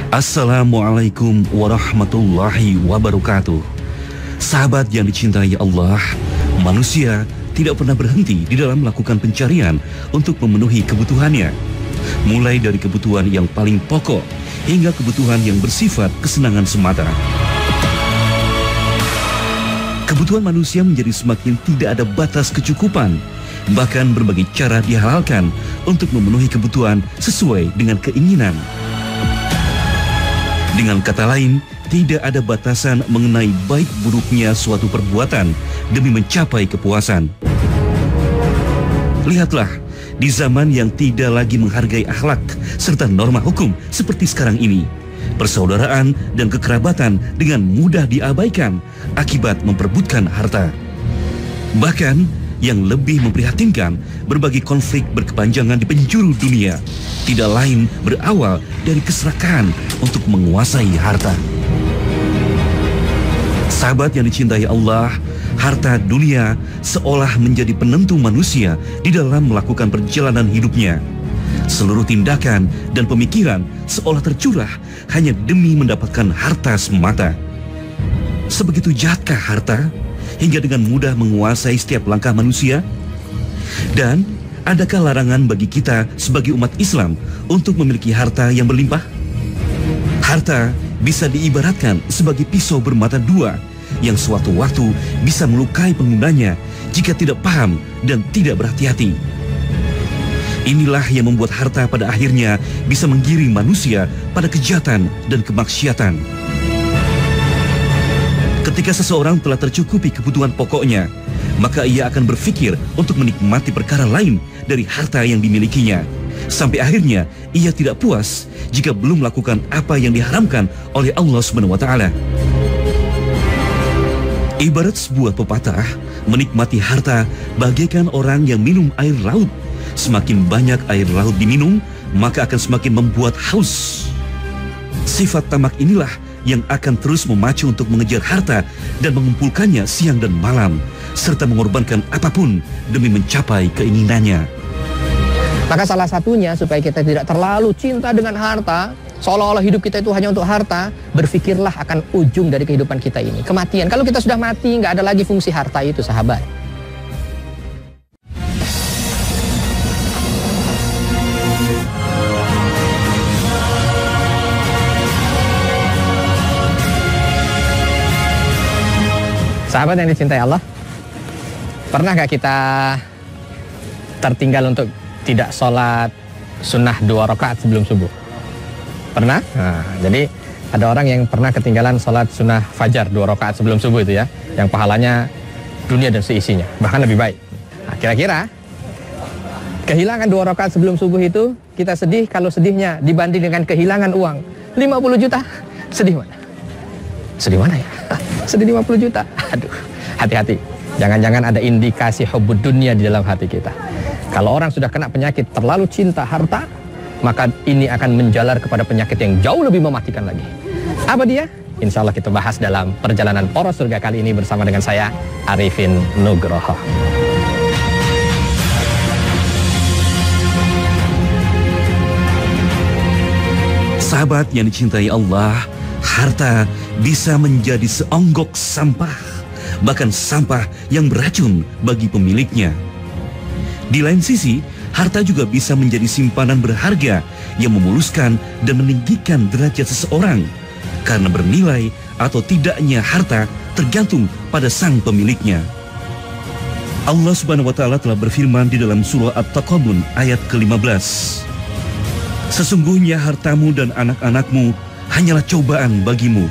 Assalamualaikum warahmatullahi wabarakatuh. Sahabat yang dicintai Allah, manusia tidak pernah berhenti di dalam melakukan pencarian untuk memenuhi kebutuhannya. Mulai dari kebutuhan yang paling pokok hingga kebutuhan yang bersifat kesenangan semata. Kebutuhan manusia menjadi semakin tidak ada batas kecukupan. Bahkan berbagai cara dihalalkan untuk memenuhi kebutuhan sesuai dengan keinginan. Dengan kata lain, tidak ada batasan mengenai baik buruknya suatu perbuatan demi mencapai kepuasan. Lihatlah, di zaman yang tidak lagi menghargai akhlak serta norma hukum seperti sekarang ini, persaudaraan dan kekerabatan dengan mudah diabaikan akibat memperebutkan harta. Bahkan, yang lebih memprihatinkan, berbagai konflik berkepanjangan di penjuru dunia tidak lain berawal dari keserakahan untuk menguasai harta. Sahabat yang dicintai Allah, harta dunia seolah menjadi penentu manusia di dalam melakukan perjalanan hidupnya. Seluruh tindakan dan pemikiran seolah tercurah hanya demi mendapatkan harta semata. Sebegitu jahatkah harta hingga dengan mudah menguasai setiap langkah manusia? Dan adakah larangan bagi kita sebagai umat Islam untuk memiliki harta yang berlimpah? Harta bisa diibaratkan sebagai pisau bermata dua yang suatu waktu bisa melukai penggunanya jika tidak paham dan tidak berhati-hati. Inilah yang membuat harta pada akhirnya bisa menggiring manusia pada kejahatan dan kemaksiatan. Ketika seseorang telah tercukupi kebutuhan pokoknya, maka ia akan berpikir untuk menikmati perkara lain dari harta yang dimilikinya. Sampai akhirnya ia tidak puas jika belum melakukan apa yang diharamkan oleh Allah Subhanahu wa Ta'ala. Ibarat sebuah pepatah, menikmati harta bagaikan orang yang minum air laut. Semakin banyak air laut diminum, maka akan semakin membuat haus. Sifat tamak inilah yang akan terus memacu untuk mengejar harta dan mengumpulkannya siang dan malam, serta mengorbankan apapun demi mencapai keinginannya. Maka salah satunya supaya kita tidak terlalu cinta dengan harta, seolah-olah hidup kita itu hanya untuk harta, berpikirlah akan ujung dari kehidupan kita ini, kematian. Kalau kita sudah mati, nggak ada lagi fungsi harta itu, sahabat. Sahabat yang dicintai Allah, pernah gak kita tertinggal untuk tidak sholat sunnah 2 rakaat sebelum subuh? Pernah? Nah, jadi ada orang yang pernah ketinggalan sholat sunnah fajar 2 rakaat sebelum subuh itu ya, yang pahalanya dunia dan seisinya, bahkan lebih baik. Nah, kira-kira kehilangan 2 rakaat sebelum subuh itu kita sedih kalau sedihnya dibanding dengan kehilangan uang 50 juta, sedih mana? Sedih mana ya? Sedih 50 juta. Aduh, hati-hati. Jangan-jangan ada indikasi hubbud dunia di dalam hati kita. Kalau orang sudah kena penyakit terlalu cinta harta, maka ini akan menjalar kepada penyakit yang jauh lebih mematikan lagi. Apa dia? Insya Allah kita bahas dalam perjalanan poros surga kali ini bersama dengan saya, Arifin Nugroho. Sahabat yang dicintai Allah, harta bisa menjadi seonggok sampah, bahkan sampah yang beracun bagi pemiliknya. Di lain sisi, harta juga bisa menjadi simpanan berharga yang memuluskan dan meninggikan derajat seseorang, karena bernilai atau tidaknya harta tergantung pada sang pemiliknya. Allah Subhanahu wa Ta'ala telah berfirman di dalam surah At-Taqabun ayat ke-15. Sesungguhnya hartamu dan anak-anakmu hanyalah cobaan bagimu,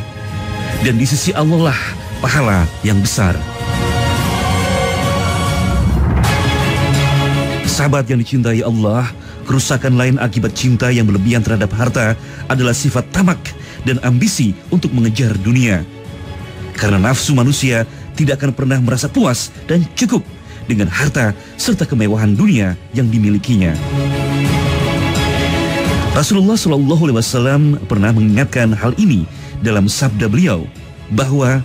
dan di sisi Allah lah pahala yang besar. Sahabat yang dicintai Allah, kerusakan lain akibat cinta yang berlebihan terhadap harta adalah sifat tamak dan ambisi untuk mengejar dunia. Karena nafsu manusia tidak akan pernah merasa puas dan cukup dengan harta serta kemewahan dunia yang dimilikinya. Rasulullah SAW pernah mengingatkan hal ini dalam sabda beliau, bahwa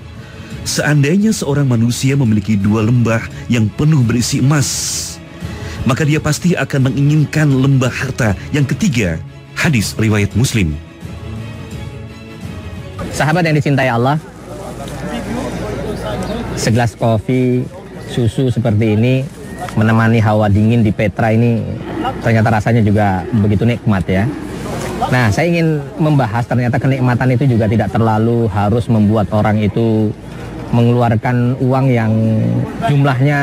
seandainya seorang manusia memiliki 2 lembah yang penuh berisi emas, maka dia pasti akan menginginkan lembah harta yang ketiga. Hadis riwayat Muslim. Sahabat yang dicintai Allah, segelas kopi, susu seperti ini menemani hawa dingin di Petra ini ternyata rasanya juga begitu nikmat ya. Nah, saya ingin membahas ternyata kenikmatan itu juga tidak terlalu harus membuat orang itu mengeluarkan uang yang jumlahnya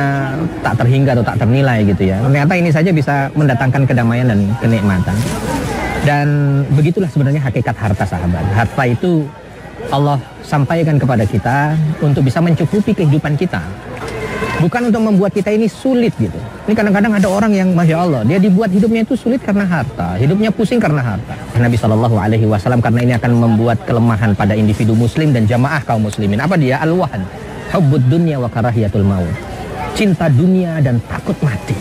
tak terhingga atau tak ternilai gitu ya. Ternyata ini saja bisa mendatangkan kedamaian dan kenikmatan. Dan begitulah sebenarnya hakikat harta, sahabat. Harta itu Allah sampaikan kepada kita untuk bisa mencukupi kehidupan kita. Bukan untuk membuat kita ini sulit gitu. Ini kadang-kadang ada orang yang Masya Allah, dia dibuat hidupnya itu sulit karena harta. Hidupnya pusing karena harta. Nabi SAW karena ini akan membuat kelemahan pada individu muslim dan jamaah kaum muslimin. Apa dia? Al-wahan, hubbud dunya wa karahiyatul maut. Cinta dunia dan takut mati.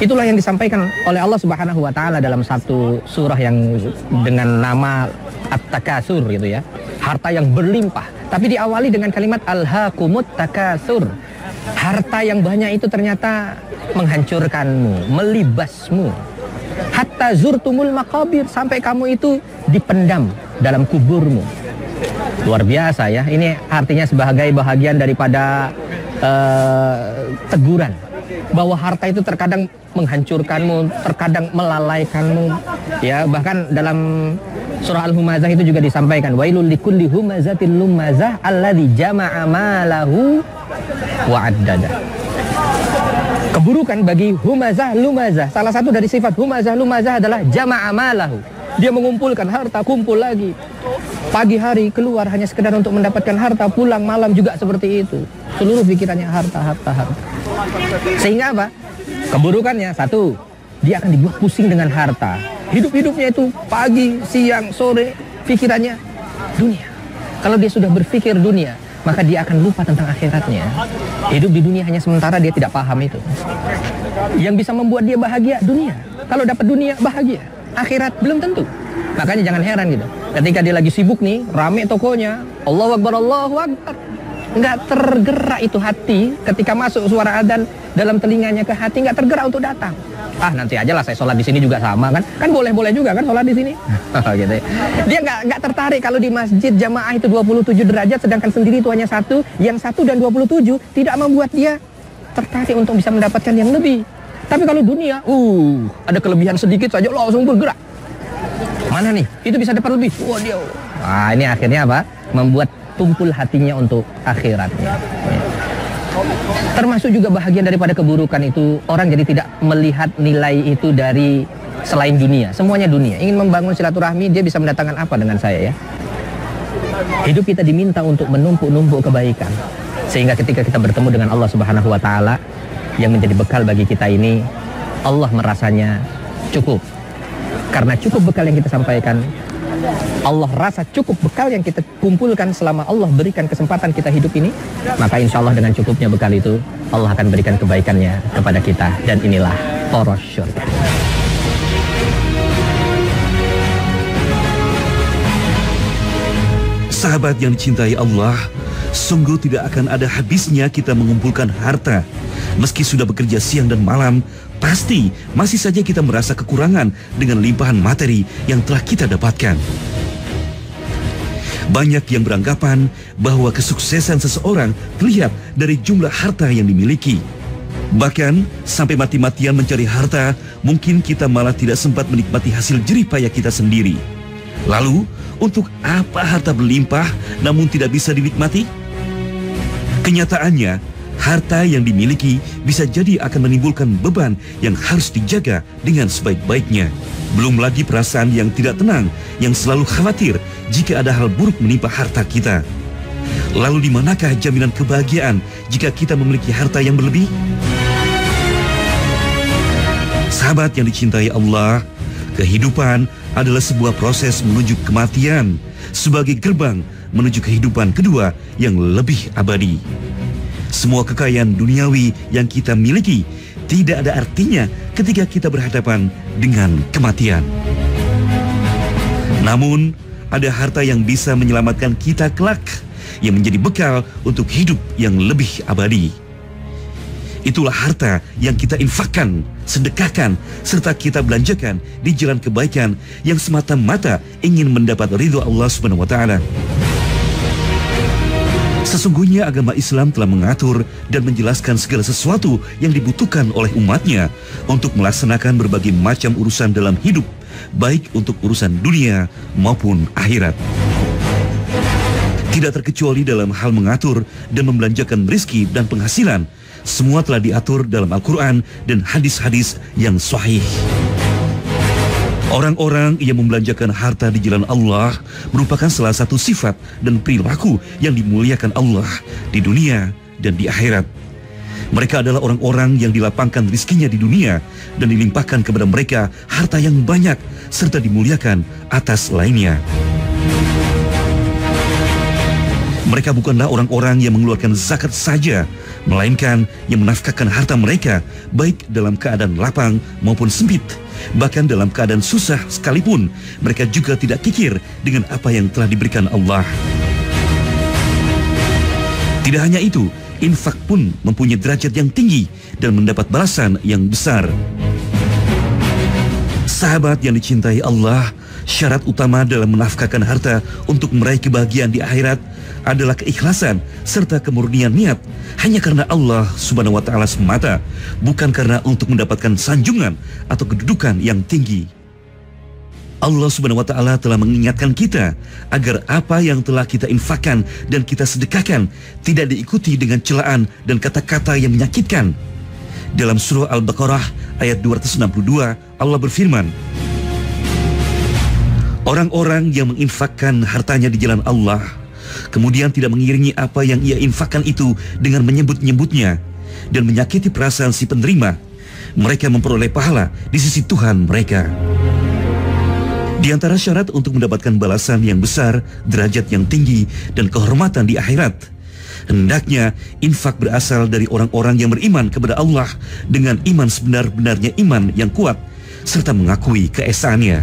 Itulah yang disampaikan oleh Allah Subhanahu wa taala dalam satu surah yang dengan nama At-Takasur gitu ya. Harta yang berlimpah, tapi diawali dengan kalimat alhaakumut takasur. Harta yang banyak itu ternyata menghancurkanmu, melibasmu. Hatta zurtumul maqabir, sampai kamu itu dipendam dalam kuburmu. Luar biasa ya. Ini artinya sebagai bahagian daripada teguran bahwa harta itu terkadang menghancurkanmu, terkadang melalaikanmu. Ya, bahkan dalam surah Al-Humazah itu juga disampaikan, wailul likulli humazatil lumazah alladzi jama'a malahu wa addada. Keburukan bagi humazah lumazah. Salah satu dari sifat humazah lumazah adalah jama'a malahu. Dia mengumpulkan harta, kumpul lagi. Pagi hari keluar hanya sekedar untuk mendapatkan harta, pulang malam juga seperti itu. Seluruh pikirannya harta, harta, harta. Sehingga apa? Keburukannya satu, dia akan dibuat pusing dengan harta. Hidup-hidupnya itu pagi, siang, sore, pikirannya dunia. Kalau dia sudah berpikir dunia, maka dia akan lupa tentang akhiratnya. Hidup di dunia hanya sementara, dia tidak paham itu. Yang bisa membuat dia bahagia, dunia. Kalau dapat dunia, bahagia. Akhirat belum tentu. Makanya jangan heran gitu. Ketika dia lagi sibuk nih, rame tokonya, Allahu Akbar, Allahu Akbar. Nggak tergerak itu hati ketika masuk suara adzan dalam telinganya ke hati, nggak tergerak untuk datang. Ah, nanti aja lah saya sholat di sini juga sama kan? Kan boleh-boleh juga kan sholat di sini. Gitu ya. Dia nggak tertarik kalau di masjid jamaah itu 27 derajat, sedangkan sendiri itu hanya satu. Yang 1 dan 27 tidak membuat dia tertarik untuk bisa mendapatkan yang lebih. Tapi kalau dunia, ada kelebihan sedikit saja langsung bergerak. Mana nih? Itu bisa dapat lebih. Wah, dia. Nah, ini akhirnya apa? Membuat tumpul hatinya untuk akhiratnya. Termasuk juga bahagian daripada keburukan itu, orang jadi tidak melihat nilai itu dari selain dunia. Semuanya dunia. Ingin membangun silaturahmi, dia bisa mendatangkan apa dengan saya ya? Hidup kita diminta untuk menumpuk-numpuk kebaikan. Sehingga ketika kita bertemu dengan Allah Subhanahu wa taala yang menjadi bekal bagi kita ini, Allah merasanya cukup. Karena cukup bekal yang kita sampaikan, Allah rasa cukup bekal yang kita kumpulkan selama Allah berikan kesempatan kita hidup ini, maka insya Allah dengan cukupnya bekal itu, Allah akan berikan kebaikannya kepada kita. Dan inilah poros syurga. Sahabat yang dicintai Allah, sungguh tidak akan ada habisnya kita mengumpulkan harta. Meski sudah bekerja siang dan malam, pasti masih saja kita merasa kekurangan dengan limpahan materi yang telah kita dapatkan. Banyak yang beranggapan bahwa kesuksesan seseorang terlihat dari jumlah harta yang dimiliki. Bahkan sampai mati-matian mencari harta, mungkin kita malah tidak sempat menikmati hasil jerih payah kita sendiri. Lalu, untuk apa harta berlimpah namun tidak bisa dinikmati? Kenyataannya, harta yang dimiliki bisa jadi akan menimbulkan beban yang harus dijaga dengan sebaik-baiknya. Belum lagi perasaan yang tidak tenang, yang selalu khawatir jika ada hal buruk menimpa harta kita. Lalu di manakah jaminan kebahagiaan jika kita memiliki harta yang berlebih? Sahabat yang dicintai Allah, kehidupan adalah sebuah proses menuju kematian sebagai gerbang menuju kehidupan kedua yang lebih abadi. Semua kekayaan duniawi yang kita miliki tidak ada artinya ketika kita berhadapan dengan kematian. Namun, ada harta yang bisa menyelamatkan kita kelak, yang menjadi bekal untuk hidup yang lebih abadi. Itulah harta yang kita infakkan, sedekahkan, serta kita belanjakan di jalan kebaikan yang semata-mata ingin mendapat ridho Allah Subhanahu wa Ta'ala. Sesungguhnya agama Islam telah mengatur dan menjelaskan segala sesuatu yang dibutuhkan oleh umatnya untuk melaksanakan berbagai macam urusan dalam hidup, baik untuk urusan dunia maupun akhirat. Tidak terkecuali dalam hal mengatur dan membelanjakan rezeki dan penghasilan, semua telah diatur dalam Al-Quran dan hadis-hadis yang sahih. Orang-orang yang membelanjakan harta di jalan Allah merupakan salah satu sifat dan perilaku yang dimuliakan Allah di dunia dan di akhirat. Mereka adalah orang-orang yang dilapangkan rizkinya di dunia dan dilimpahkan kepada mereka harta yang banyak serta dimuliakan atas lainnya. Mereka bukanlah orang-orang yang mengeluarkan zakat saja, melainkan yang menafkahkan harta mereka baik dalam keadaan lapang maupun sempit. Bahkan dalam keadaan susah sekalipun, mereka juga tidak kikir dengan apa yang telah diberikan Allah. Tidak hanya itu, infak pun mempunyai derajat yang tinggi dan mendapat balasan yang besar. Sahabat yang dicintai Allah, syarat utama dalam menafkahkan harta untuk meraih kebahagiaan di akhirat adalah keikhlasan serta kemurnian niat hanya karena Allah Subhanahu wa Ta'ala semata, bukan karena untuk mendapatkan sanjungan atau kedudukan yang tinggi. Allah Subhanahu wa Ta'ala telah mengingatkan kita agar apa yang telah kita infakkan dan kita sedekahkan tidak diikuti dengan celaan dan kata-kata yang menyakitkan. Dalam surah Al-Baqarah ayat 262, Allah berfirman, orang-orang yang menginfakkan hartanya di jalan Allah, kemudian tidak mengiringi apa yang ia infakkan itu dengan menyebut-nyebutnya dan menyakiti perasaan si penerima, mereka memperoleh pahala di sisi Tuhan mereka. Di antara syarat untuk mendapatkan balasan yang besar, derajat yang tinggi, dan kehormatan di akhirat, hendaknya infak berasal dari orang-orang yang beriman kepada Allah dengan iman sebenar-benarnya iman yang kuat, serta mengakui keesaannya.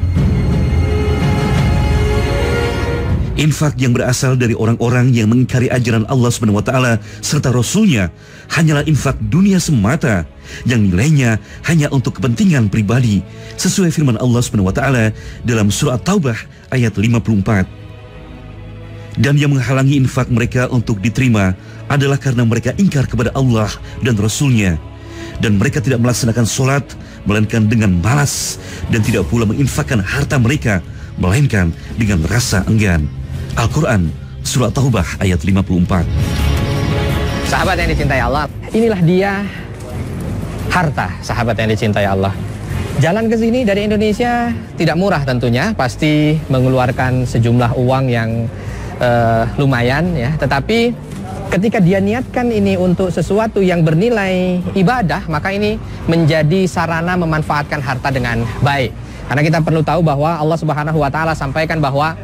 Infak yang berasal dari orang-orang yang mengingkari ajaran Allah Subhanahu wa Ta'ala serta Rasulnya hanyalah infak dunia semata yang nilainya hanya untuk kepentingan pribadi, sesuai firman Allah Subhanahu wa Ta'ala dalam surah At-Taubah ayat 54. Dan yang menghalangi infak mereka untuk diterima adalah karena mereka ingkar kepada Allah dan Rasulnya, dan mereka tidak melaksanakan sholat melainkan dengan malas, dan tidak pula menginfakkan harta mereka melainkan dengan rasa enggan. Al-Quran, surah Taubah ayat 54. Sahabat yang dicintai Allah, inilah dia harta sahabat yang dicintai Allah. Jalan ke sini dari Indonesia tidak murah tentunya, pasti mengeluarkan sejumlah uang yang lumayan ya. Tetapi ketika dia niatkan ini untuk sesuatu yang bernilai ibadah, maka ini menjadi sarana memanfaatkan harta dengan baik. Karena kita perlu tahu bahwa Allah Subhanahu wa Ta'ala sampaikan bahwa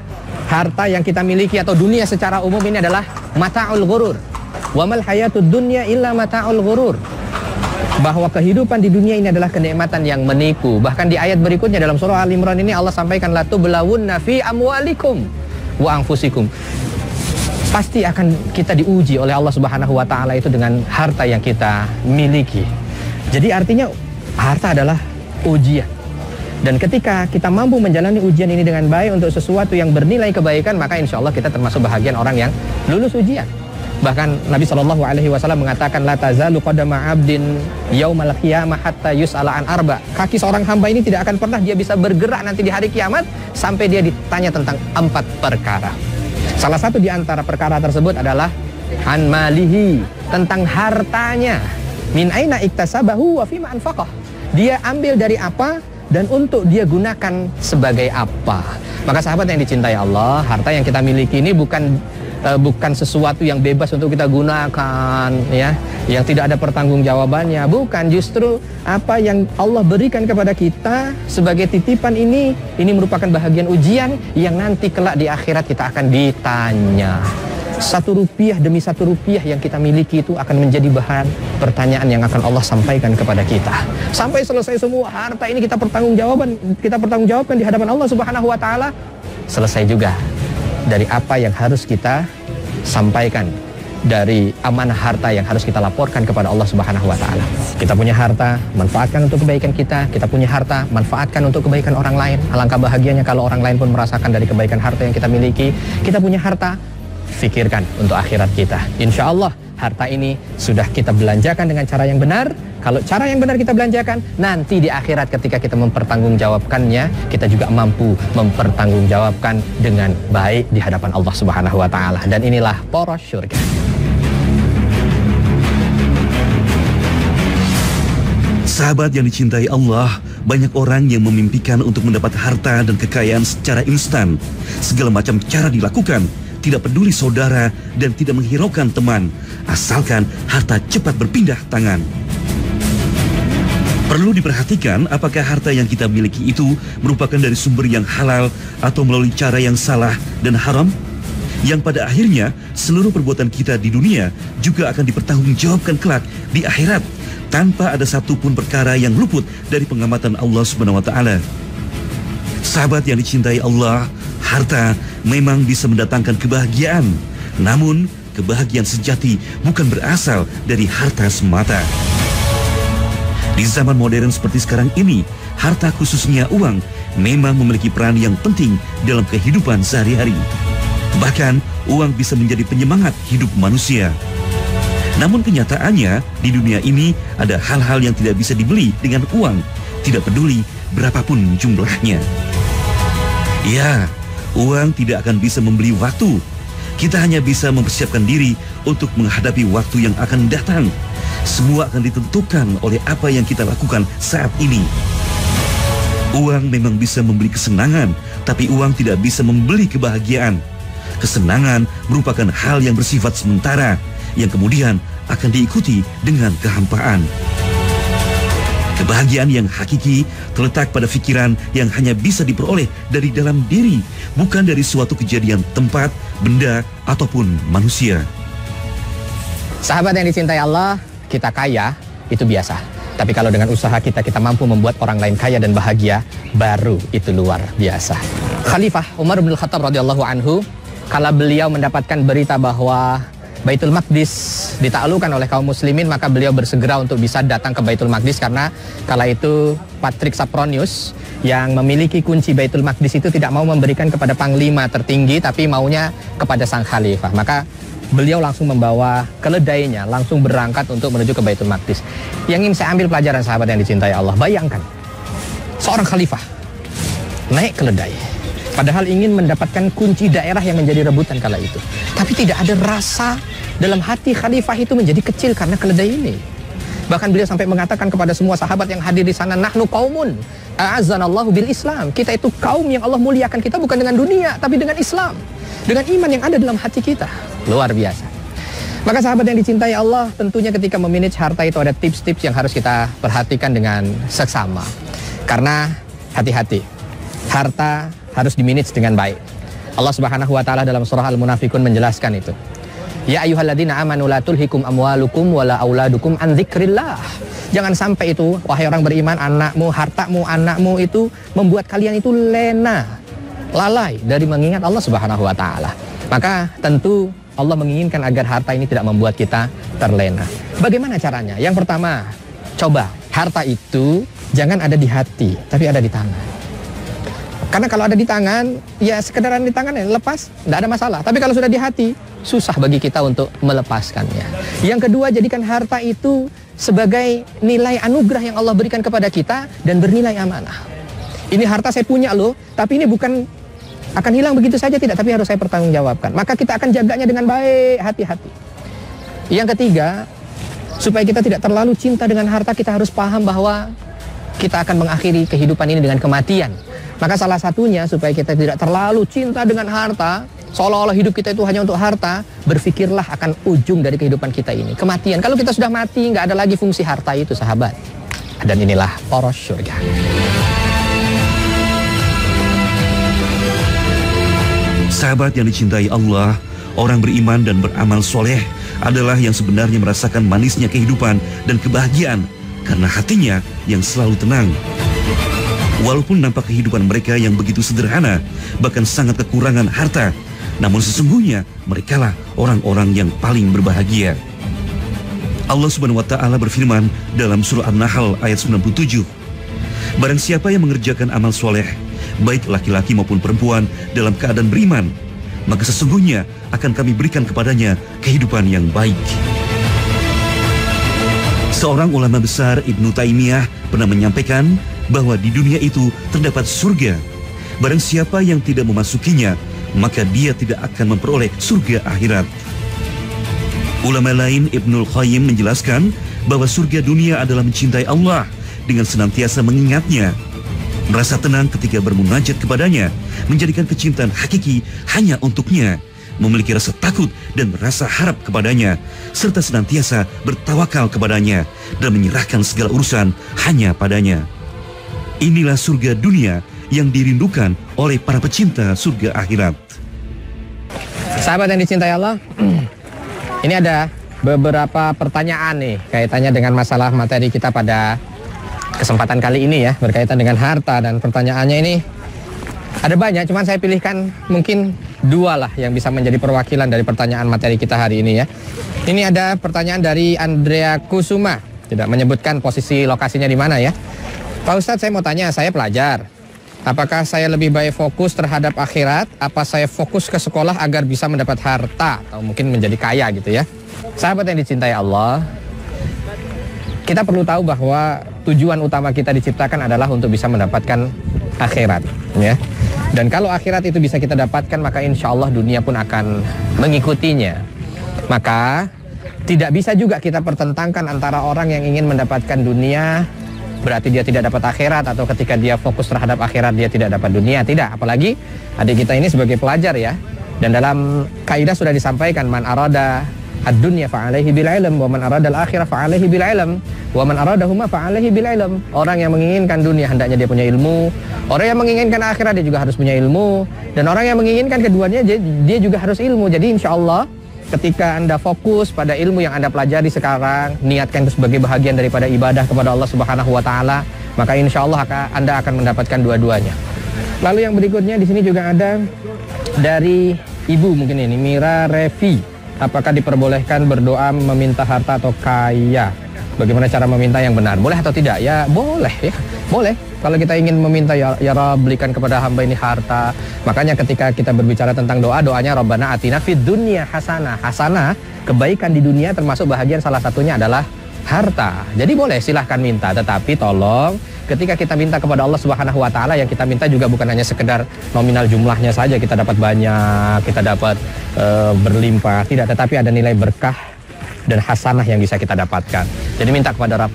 harta yang kita miliki atau dunia secara umum ini adalah mata'ul ghurur. Wa mal hayatud dunya illa mata'ul ghurur. Bahwa kehidupan di dunia ini adalah kenikmatan yang menipu. Bahkan di ayat berikutnya dalam surah Al-Imran ini Allah sampaikan la tublawunna fi amwalikum wa anfusikum. Pasti akan kita diuji oleh Allah Subhanahu wa Ta'ala itu dengan harta yang kita miliki. Jadi artinya harta adalah ujian. Dan ketika kita mampu menjalani ujian ini dengan baik untuk sesuatu yang bernilai kebaikan, maka insya Allah kita termasuk bahagian orang yang lulus ujian. Bahkan Nabi SAW mengatakan la tazalu qadama abdin yaumal qiyamah hatta yus'ala an arba. Kaki seorang hamba ini tidak akan pernah dia bisa bergerak nanti di hari kiamat sampai dia ditanya tentang 4 perkara. Salah satu di antara perkara tersebut adalah an malihi, tentang hartanya. Min aina iktasabahu wa fima anfaqah. Dia ambil dari apa dan untuk dia gunakan sebagai apa. Maka sahabat yang dicintai Allah, harta yang kita miliki ini bukan sesuatu yang bebas untuk kita gunakan ya, yang tidak ada pertanggungjawabannya. Bukan, justru apa yang Allah berikan kepada kita sebagai titipan ini merupakan bahagian ujian yang nanti kelak di akhirat kita akan ditanya. 1 rupiah demi 1 rupiah yang kita miliki itu akan menjadi bahan pertanyaan yang akan Allah sampaikan kepada kita. Sampai selesai semua harta ini kita pertanggungjawabkan di hadapan Allah Subhanahu wa Ta'ala. Selesai juga dari apa yang harus kita sampaikan, dari amanah harta yang harus kita laporkan kepada Allah Subhanahu wa Ta'ala. Kita punya harta, manfaatkan untuk kebaikan kita. Kita punya harta, manfaatkan untuk kebaikan orang lain. Alangkah bahagianya kalau orang lain pun merasakan dari kebaikan harta yang kita miliki. Kita punya harta, fikirkan untuk akhirat kita. Insya Allah harta ini sudah kita belanjakan dengan cara yang benar. Kalau cara yang benar kita belanjakan, nanti di akhirat ketika kita mempertanggungjawabkannya, kita juga mampu mempertanggungjawabkan dengan baik di hadapan Allah Subhanahu wa Ta'ala. Dan inilah poros syurga. Sahabat yang dicintai Allah, banyak orang yang memimpikan untuk mendapat harta dan kekayaan secara instan. Segala macam cara dilakukan, tidak peduli saudara dan tidak menghiraukan teman, asalkan harta cepat berpindah tangan. Perlu diperhatikan apakah harta yang kita miliki itu merupakan dari sumber yang halal atau melalui cara yang salah dan haram, yang pada akhirnya seluruh perbuatan kita di dunia juga akan dipertanggungjawabkan kelak di akhirat, tanpa ada satupun perkara yang luput dari pengamatan Allah Subhanahu wa Ta'ala. Sahabat yang dicintai Allah, harta memang bisa mendatangkan kebahagiaan, namun kebahagiaan sejati bukan berasal dari harta semata. Di zaman modern seperti sekarang ini, harta khususnya uang memang memiliki peran yang penting dalam kehidupan sehari-hari. Bahkan, uang bisa menjadi penyemangat hidup manusia. Namun kenyataannya, di dunia ini ada hal-hal yang tidak bisa dibeli dengan uang, tidak peduli berapapun jumlahnya. Ya, uang tidak akan bisa membeli waktu. Kita hanya bisa mempersiapkan diri untuk menghadapi waktu yang akan datang. Semua akan ditentukan oleh apa yang kita lakukan saat ini. Uang memang bisa membeli kesenangan, tapi uang tidak bisa membeli kebahagiaan. Kesenangan merupakan hal yang bersifat sementara, yang kemudian akan diikuti dengan kehampaan. Kebahagiaan yang hakiki terletak pada pikiran yang hanya bisa diperoleh dari dalam diri, bukan dari suatu kejadian tempat, benda, ataupun manusia. Sahabat yang dicintai Allah, kita kaya itu biasa. Tapi kalau dengan usaha kita mampu membuat orang lain kaya dan bahagia, baru itu luar biasa. Khalifah Umar bin Khattab radhiyallahu anhu, kala beliau mendapatkan berita bahwa Baitul Maqdis ditaklukkan oleh kaum muslimin, maka beliau bersegera untuk bisa datang ke Baitul Maqdis, karena kala itu Patrik Sapronius yang memiliki kunci Baitul Maqdis itu tidak mau memberikan kepada panglima tertinggi, tapi maunya kepada sang khalifah. Maka beliau langsung membawa keledainya, langsung berangkat untuk menuju ke Baitul Maqdis. Yang ingin saya ambil pelajaran, sahabat yang dicintai Allah, bayangkan seorang khalifah naik keledai, padahal ingin mendapatkan kunci daerah yang menjadi rebutan kala itu. Tapi tidak ada rasa dalam hati khalifah itu menjadi kecil karena keledai ini. Bahkan beliau sampai mengatakan kepada semua sahabat yang hadir di sana, nahnu qaumun a'azzanallahu bil Islam. Kita itu kaum yang Allah muliakan kita bukan dengan dunia, tapi dengan Islam, dengan iman yang ada dalam hati kita. Luar biasa. Maka sahabat yang dicintai Allah, tentunya ketika memanage harta itu ada tips-tips yang harus kita perhatikan dengan seksama. Karena hati-hati, harta harus dimanage dengan baik. Allah Subhanahu wa Ta'ala dalam surah Al-Munafikun menjelaskan itu. Ya ayyuhalladzina amanu la tulhikum amwalukum wala auladukum an dzikrillah. Jangan sampai itu, wahai orang beriman, anakmu, hartamu, anakmu itu membuat kalian itu lena, lalai dari mengingat Allah Subhanahu wa Ta'ala. Maka tentu Allah menginginkan agar harta ini tidak membuat kita terlena. Bagaimana caranya? Yang pertama, coba harta itu jangan ada di hati, tapi ada di tangan. Karena kalau ada di tangan, ya sekedar ada di tangan ya lepas, tidak ada masalah. Tapi kalau sudah di hati, susah bagi kita untuk melepaskannya. Yang kedua, jadikan harta itu sebagai nilai anugerah yang Allah berikan kepada kita dan bernilai amanah. Ini harta saya punya loh, tapi ini bukan akan hilang begitu saja, tidak, tapi harus saya pertanggungjawabkan. Maka kita akan jaganya dengan baik, hati-hati. Yang ketiga, supaya kita tidak terlalu cinta dengan harta, kita harus paham bahwa kita akan mengakhiri kehidupan ini dengan kematian. Maka salah satunya supaya kita tidak terlalu cinta dengan harta, seolah-olah hidup kita itu hanya untuk harta, berpikirlah akan ujung dari kehidupan kita ini, kematian. Kalau kita sudah mati, nggak ada lagi fungsi harta itu, sahabat. Dan inilah poros surga. Sahabat yang dicintai Allah, orang beriman dan beramal soleh adalah yang sebenarnya merasakan manisnya kehidupan dan kebahagiaan karena hatinya yang selalu tenang. Walaupun nampak kehidupan mereka yang begitu sederhana, bahkan sangat kekurangan harta, namun sesungguhnya merekalah orang-orang yang paling berbahagia. Allah Subhanahu wa Ta'ala berfirman dalam surah An-Nahl ayat 97, barang siapa yang mengerjakan amal soleh, baik laki-laki maupun perempuan, dalam keadaan beriman, maka sesungguhnya akan kami berikan kepadanya kehidupan yang baik. Seorang ulama besar, Ibnu Taimiyah, pernah menyampaikan bahwa di dunia itu terdapat surga. Barang siapa yang tidak memasukinya, maka dia tidak akan memperoleh surga akhirat. Ulama lain, Ibnul Qayyim, menjelaskan bahwa surga dunia adalah mencintai Allah dengan senantiasa mengingatnya, merasa tenang ketika bermunajat kepadanya, menjadikan kecintaan hakiki hanya untuknya, memiliki rasa takut dan rasa harap kepadanya, serta senantiasa bertawakal kepadanya dan menyerahkan segala urusan hanya padanya. Inilah surga dunia yang dirindukan oleh para pecinta surga akhirat. Sahabat yang dicintai Allah, ini ada beberapa pertanyaan nih kaitannya dengan masalah materi kita pada kesempatan kali ini ya, berkaitan dengan harta. Dan pertanyaannya ini ada banyak, cuman saya pilihkan mungkin dua lah yang bisa menjadi perwakilan dari pertanyaan materi kita hari ini ya. Ini ada pertanyaan dari Andrea Kusuma, tidak menyebutkan posisi lokasinya di mana ya. Pak Ustadz, saya mau tanya, saya pelajar. Apakah saya lebih baik fokus terhadap akhirat, apa saya fokus ke sekolah agar bisa mendapat harta atau mungkin menjadi kaya gitu ya. Sahabat yang dicintai Allah, kita perlu tahu bahwa tujuan utama kita diciptakan adalah untuk bisa mendapatkan akhirat ya. Dan kalau akhirat itu bisa kita dapatkan, maka insya Allah dunia pun akan mengikutinya. Maka tidak bisa juga kita pertentangkan antara orang yang ingin mendapatkan dunia berarti dia tidak dapat akhirat, atau ketika dia fokus terhadap akhirat dia tidak dapat dunia. Tidak, apalagi adik kita ini sebagai pelajar ya. Dan dalam kaidah sudah disampaikan, man arada ad-dunya fa'alaihi bil ilm wa man arada al-akhirah fa'alaihi bil ilm wa man aradahuma fa'alaihi bil ilm. Orang yang menginginkan dunia hendaknya dia punya ilmu, orang yang menginginkan akhirat dia juga harus punya ilmu, dan orang yang menginginkan keduanya dia juga harus ilmu. Jadi insya Allah ketika Anda fokus pada ilmu yang Anda pelajari sekarang, niatkan itu sebagai bahagian daripada ibadah kepada Allah Subhanahu wa taala, maka insya Allah Anda akan mendapatkan dua-duanya. Lalu yang berikutnya di sini juga ada dari ibu mungkin ini, Mira Revi. Apakah diperbolehkan berdoa meminta harta atau kaya? Bagaimana cara meminta yang benar? Boleh atau tidak? Ya boleh ya, boleh. Kalau kita ingin meminta ya Rabb, berikan kepada hamba ini harta. Makanya ketika kita berbicara tentang doa, doanya Rabbana atina fid dunya hasanah. Hasanah, kebaikan di dunia, termasuk bahagian salah satunya adalah harta. Jadi boleh silahkan minta, tetapi tolong ketika kita minta kepada Allah Subhanahu wa taala, yang kita minta juga bukan hanya sekedar nominal jumlahnya saja kita dapat banyak, kita dapat berlimpah, tidak, tetapi ada nilai berkah dan hasanah yang bisa kita dapatkan. Jadi minta kepada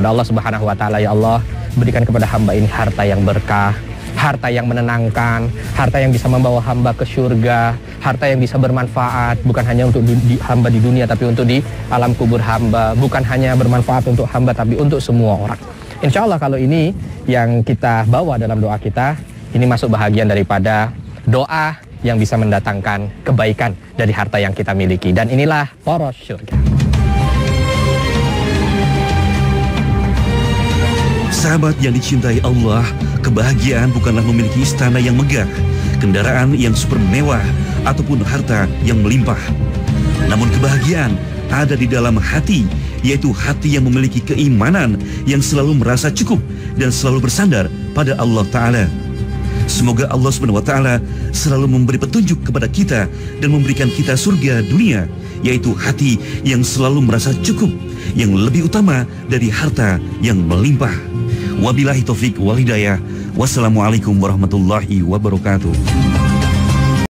Allah Subhanahu wa taala, ya Allah, berikan kepada hamba ini harta yang berkah, harta yang menenangkan, harta yang bisa membawa hamba ke surga, harta yang bisa bermanfaat bukan hanya untuk hamba di dunia, tapi untuk di alam kubur hamba, bukan hanya bermanfaat untuk hamba tapi untuk semua orang. Insya Allah kalau ini yang kita bawa dalam doa kita, ini masuk bahagian daripada doa yang bisa mendatangkan kebaikan dari harta yang kita miliki. Dan inilah poros surga. Sahabat yang dicintai Allah, kebahagiaan bukanlah memiliki istana yang megah, kendaraan yang super mewah, ataupun harta yang melimpah. Namun kebahagiaan ada di dalam hati, yaitu hati yang memiliki keimanan, yang selalu merasa cukup dan selalu bersandar pada Allah Ta'ala. Semoga Allah SWT selalu memberi petunjuk kepada kita dan memberikan kita surga dunia, yaitu hati yang selalu merasa cukup, yang lebih utama dari harta yang melimpah. Wabillahi taufik wal hidayah. Wassalamualaikum warahmatullahi wabarakatuh.